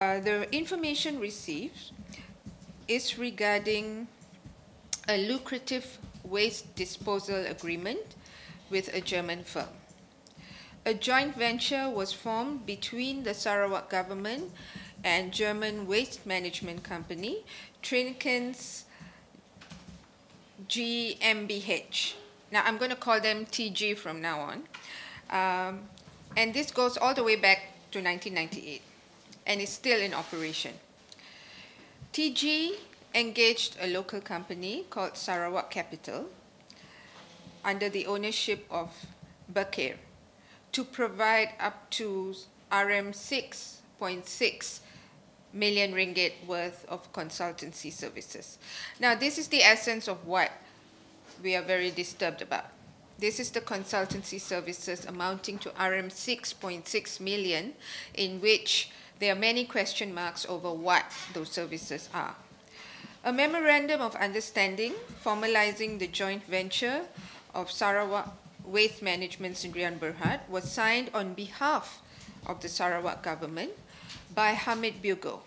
The information received is regarding a lucrative waste disposal agreement with a German firm. A joint venture was formed between the Sarawak government and German waste management company, Trinkens GmbH. Now I'm going to call them TG from now on. And this goes all the way back to 1998 and is still in operation. TG engaged a local company called Sarawak Capital under the ownership of Bekir to provide up to RM 6.6 million ringgit worth of consultancy services. Now, this is the essence of what we are very disturbed about. This is the consultancy services amounting to RM 6.6 million, in which there are many question marks over what those services are. A memorandum of understanding formalizing the joint venture of Sarawak Waste Management Sdn Bhd was signed on behalf of the Sarawak government by Hamid Bugo,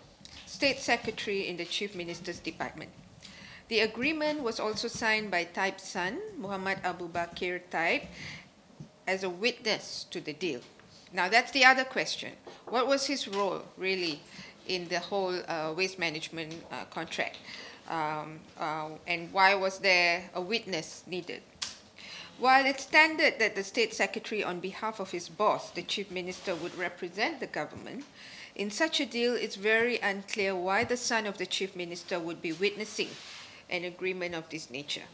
State Secretary in the Chief Minister's Department. The agreement was also signed by Taib's son, Mahmud Abu Bekir Taib, as a witness to the deal. Now, that's the other question. What was his role, really, in the whole waste management contract? And why was there a witness needed? While it's standard that the State Secretary, on behalf of his boss, the Chief Minister, would represent the government, in such a deal, it's very unclear why the son of the Chief Minister would be witnessing an agreement of this nature.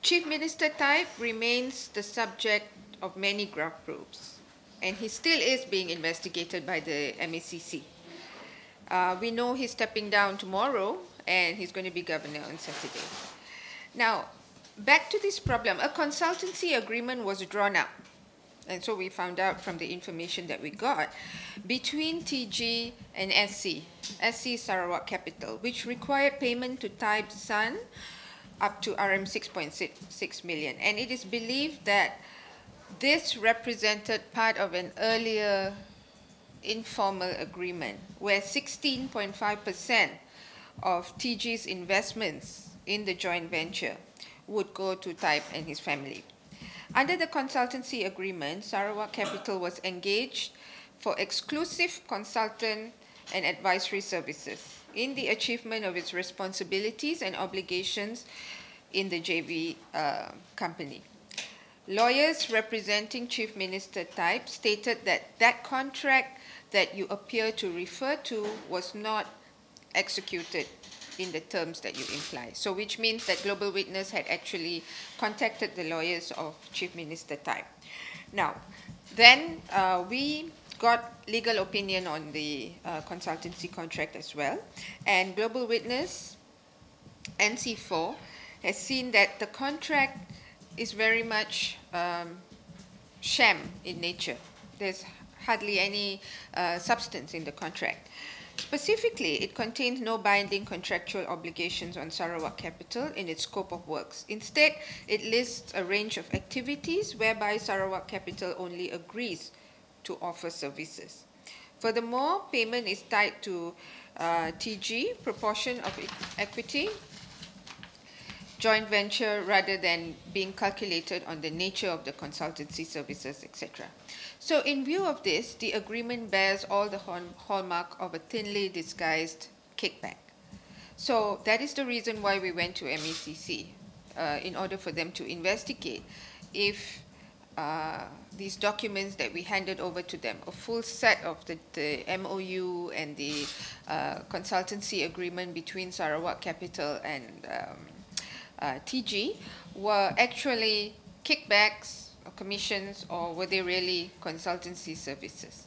Chief Minister Taib remains the subject of many graft probes, and he still is being investigated by the MACC. We know he's stepping down tomorrow, and he's going to be governor on Saturday. Now, back to this problem. A consultancy agreement was drawn up, and so we found out from the information that we got, between TG and SC Sarawak Capital, which required payment to Taib's son up to RM 6.6 million. And it is believed that this represented part of an earlier informal agreement where 16.5% of TG's investments in the joint venture would go to Taib and his family. Under the consultancy agreement, Sarawak Capital was engaged for exclusive consultant and advisory services in the achievement of its responsibilities and obligations in the JV company. Lawyers representing Chief Minister Taib stated that that contract that you appear to refer to was not executed in the terms that you imply. So which means that Global Witness had actually contacted the lawyers of Chief Minister Taib. Now, then we got legal opinion on the consultancy contract as well. And Global Witness, NC4, has seen that the contract is very much sham in nature. There's hardly any substance in the contract. Specifically, it contains no binding contractual obligations on Sarawak Capital in its scope of works. Instead, it lists a range of activities whereby Sarawak Capital only agrees to offer services. Furthermore, payment is tied to TG, proportion of equity, joint venture, rather than being calculated on the nature of the consultancy services, etc. So in view of this, the agreement bears all the hallmark of a thinly disguised kickback. So that is the reason why we went to MACC, in order for them to investigate if these documents that we handed over to them, a full set of the MOU and the consultancy agreement between Sarawak Capital and TG, were actually kickbacks or commissions, or were they really consultancy services?